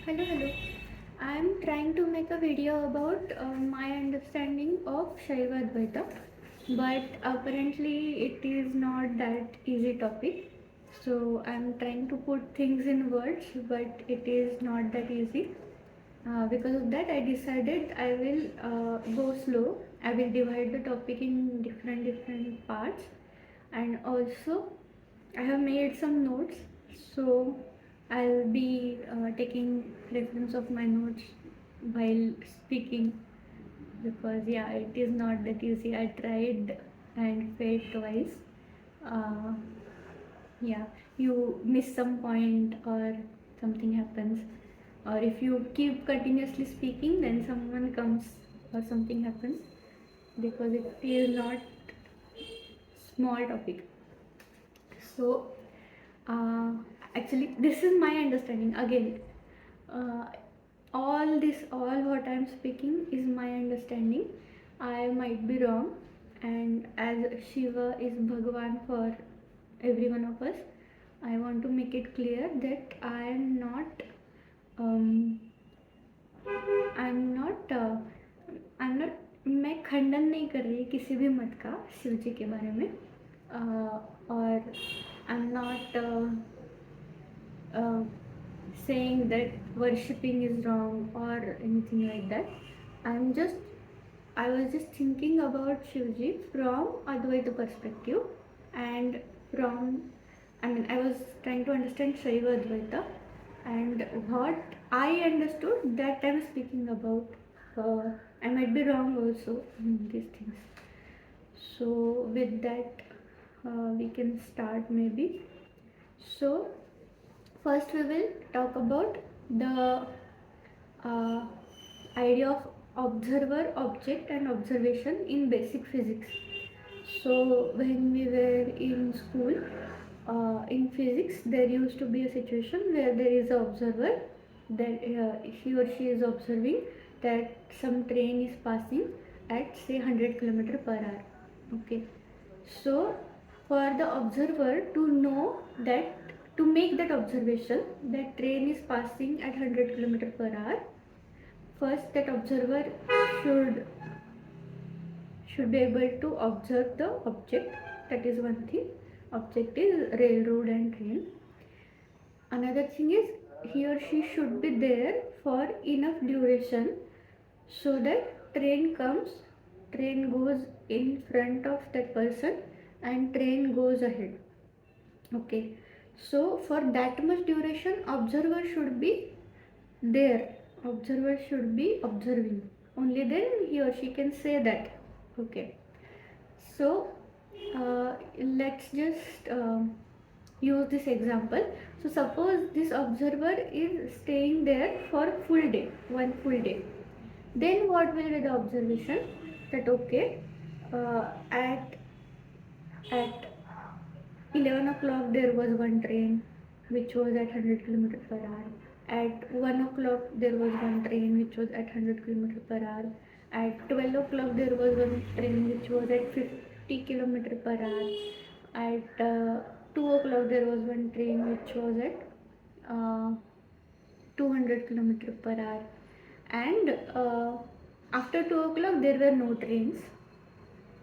Hello. I am trying to make a video about my understanding of Shaiva-advaita, but apparently it is not that easy topic. So I am trying to put things in words, but it is not that easy. Because of that, I decided I will go slow. I will divide the topic in different parts, and also I have made some notes, so I'll be taking reference of my notes while speaking, because yeah, it is not that easy. I tried and failed twice. Uh, yeah, you miss some point or something happens, or if you keep continuously speaking, then someone comes or something happens, because it is not small topic. So uh, actually this is my understanding again. uh, all what I'm speaking is my understanding. I might be wrong, and as Shiva is Bhagwan for every one of us, I want to make it clear that um, I am not मैं खंडन नहीं कर रही किसी भी मत का शिव जी के बारे में, और I am not saying that worshipping is wrong or anything like that. I was just thinking about Shivji from Advaita perspective, and I was trying to understand Shaiva-advaita, and what I understood that I'm speaking about. I might be wrong also in these things. So with that, we can start maybe. So first we will talk about the uh, idea of observer, object and observation in basic physics. So when we were in school, in physics, there used to be a situation where there is an observer, that he or she is observing that some train is passing at say 100 km per hour. Okay, so for the observer to know that, to make that observation that train is passing at 100 km per hour, first that observer should be able to observe the object. That is one thing. Object is railroad and train. Another thing is, he or she should be there for enough duration so that train comes, train goes in front of that person, and train goes ahead. Okay, so for that much duration, observer should be there. Observer should be observing. Only then he or she can say that. Okay, so let's just use this example. So suppose this observer is staying there for full day, one full day. Then what will be the observation? That okay, at 11 o'clock there was one train which was at 100 km per hour. At 1 o'clock there was one train which was at 100 km per hour. At 12 o'clock there was one train which was at 50 km per hour. At 2 o'clock there was one train which was at 200 km per hour. And after 2 o'clock there were no trains.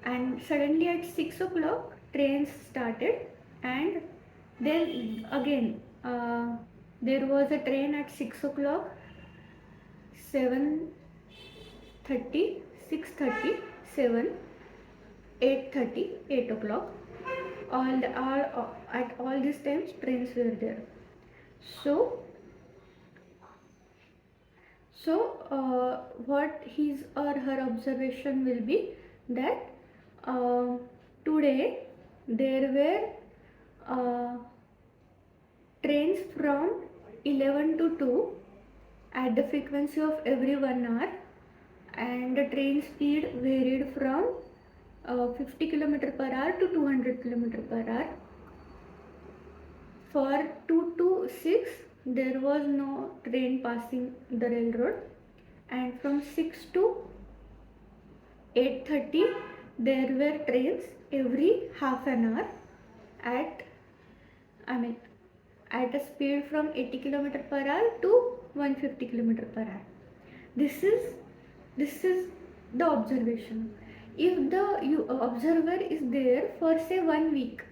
And suddenly at 6 o'clock trains started, and then again there was a train at 6 o'clock, 7:30, 6:30, 7, 8:30, 8 o'clock. At all these times trains were there. So what his or her observation will be that today there were trains from 11 to 2 at the frequency of every 1 hour, and the train speed varied from 50 km per hour to 200 km per hour. For 2 to 6 there was no train passing the railroad, and from 6 to 8:30 there were trains every half an hour at a speed from 80 km per hour to 150 km per hour. This is the observation. If the observer is there for say 1 week,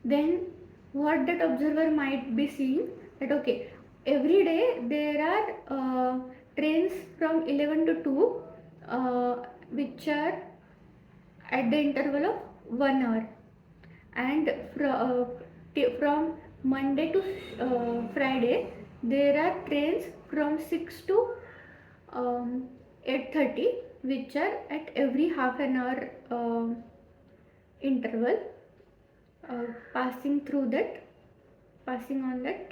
then what that observer might be seeing, that okay, every day there are trains from 11 to 2, which are at the interval of 1 hour, and from Monday to Friday there are trains from 6 to 8:30, which are at every half an hour interval, passing on that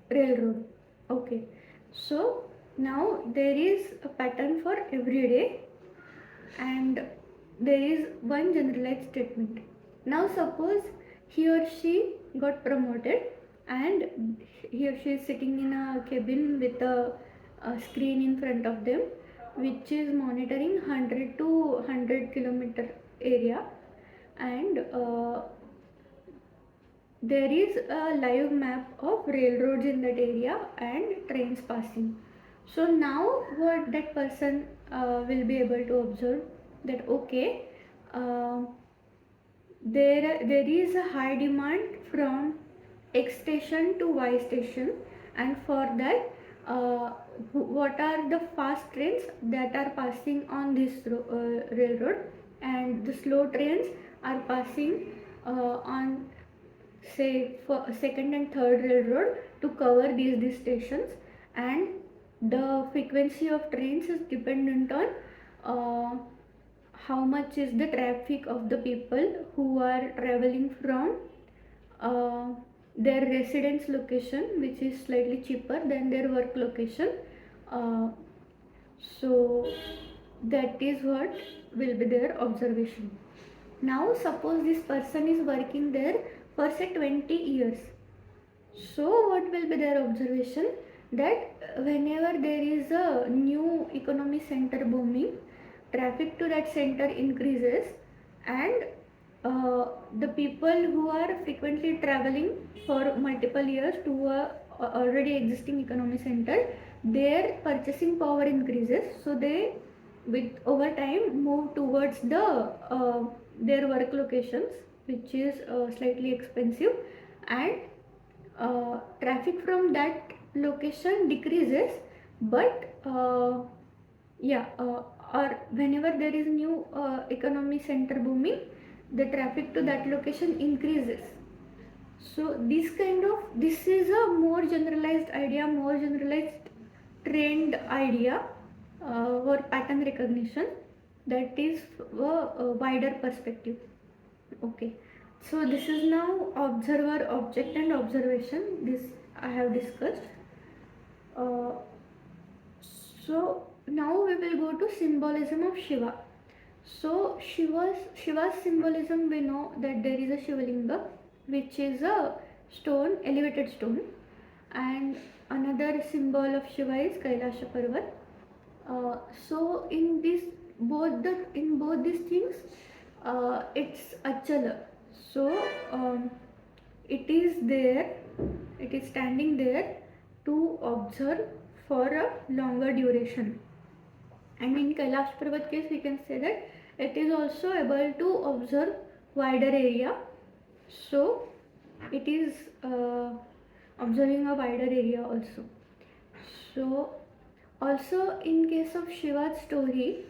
railroad. Okay, so now there is a pattern for every day, and there is one generalized statement. Now suppose he or she got promoted, and he or she is sitting in a cabin with a screen in front of them, which is monitoring 100 to 100 kilometer area, and there is a live map of railroads in that area and trains passing. So now what that person will be able to observe, that okay, uh, there is a high demand from X station to Y station, and for that what are the fast trains that are passing on this railroad, and the slow trains are passing on say for second and third railroad to cover these stations, and the frequency of trains is dependent on uh, how much is the traffic of the people who are traveling from uh, their residence location, which is slightly cheaper than their work location. uh, so that is what will be their observation. Now suppose this person is working there for say 20 years. So what will be their observation, that whenever there is a new economy center booming, traffic to that center increases, and the people who are frequently traveling for multiple years to a already existing economy center, their purchasing power increases, so they with over time move towards their work locations, which is slightly expensive, and traffic from that location decreases, but yeah or whenever there is new economy center booming, the traffic to that location increases. So this is a more generalized idea, more generalized trend idea, or pattern recognition, that is a wider perspective. Okay, so this is now observer, object and observation, this I have discussed. uh, so now we will go to symbolism of Shiva. So Shiva's symbolism, we know that there is a Shivalinga, which is a stone, elevated stone, and another symbol of Shiva is Kailasha Parvat. So in both these things, it's achala. So it is there, it is standing there to observe for a longer duration. And in Kailash Parvat case, we can say that it is also able to observe wider area. So it is observing a wider area also. So also in case of Shiva's story,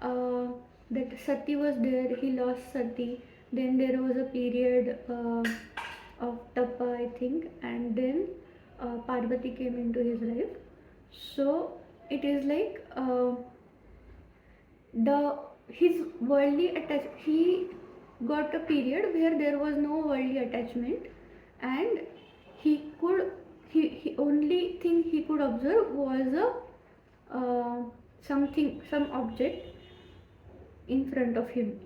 that Sati was there, he lost Sati, then there was a period of tapa, I think, and then Parvati came into his life. So it is like the his worldly attach he got a period where there was no worldly attachment, and he only thing he could observe was a some object in front of him.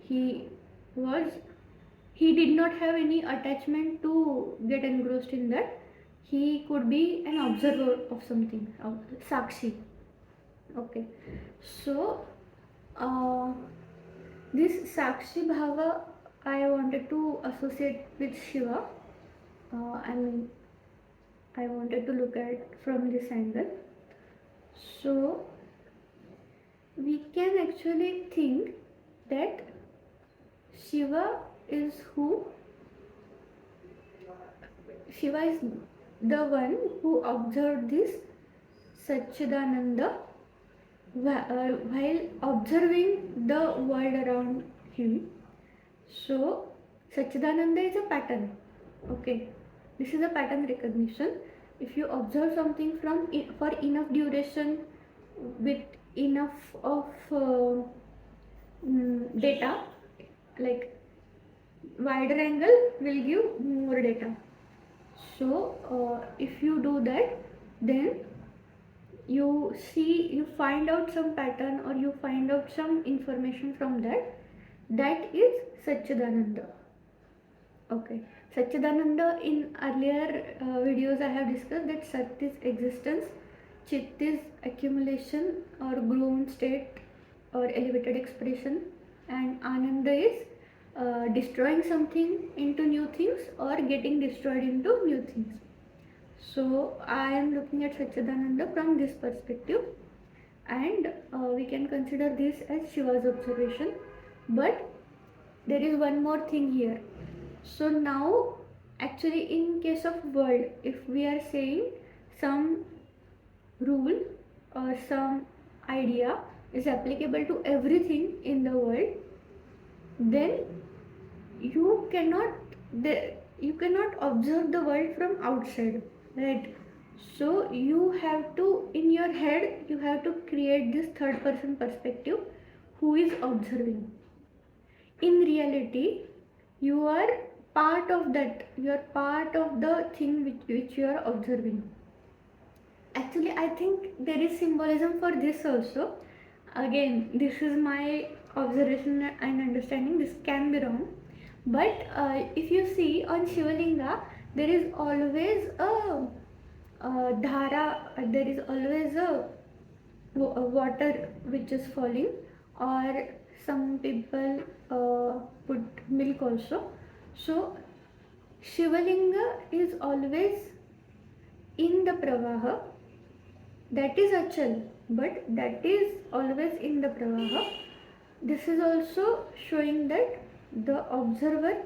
Was he did not have any attachment to get engrossed in that. He could be an observer of something, sakshi. Okay, so this Sakshibhava I wanted to associate with Shiva. I mean, I wanted to look at from this angle. So we can actually think that Shiva is who? Shiva is the one who observed this SatChitAnanda while observing the world around him. So SatChitAnanda is a pattern. Okay, this is a pattern recognition. If you observe something for enough duration with enough of data, like wider angle will give more data. So if you do that, then you find out some pattern or you find out some information from that is SatChitAnanda. Okay, SatChitAnanda, in earlier videos I have discussed that Sat is existence, Chit is accumulation or grown state or elevated expression, and Ananda is destroying something into new things or getting destroyed into new things. So I am looking at SatChitAnanda from this perspective, and we can consider this as Shiva's observation. But there is one more thing here. So now, actually, in case of world, if we are saying some rule or some idea is applicable to everything in the world, then you cannot observe the world from outside, right? So you have to, in your head, you have to create this third person perspective who is observing. In reality, you are part of that, you are part of the thing which you are observing. Actually, I think there is symbolism for this also. Again, this is my observation and understanding, this can be wrong, but if you see on Shivalinga, there is always a dhara, there is always a water which is falling, or some people put milk also. So Shivalinga is always in the pravaha, that is achal, but that is always in the pravaha. This is also showing that the observer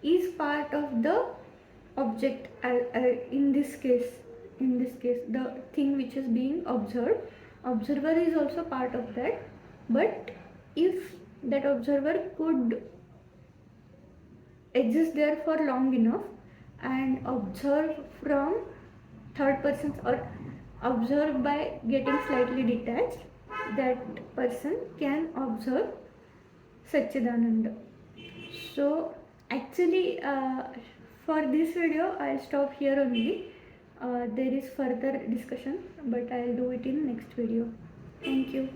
is part of the object. In this case, the thing which is being observed, observer is also part of that. But if that observer could exist there for long enough and observe from third person or observe by getting slightly detached, that person can observe SatChitAnanda. So actually for this video I'll stop here only. There is further discussion, but I'll do it in next video. Thank you.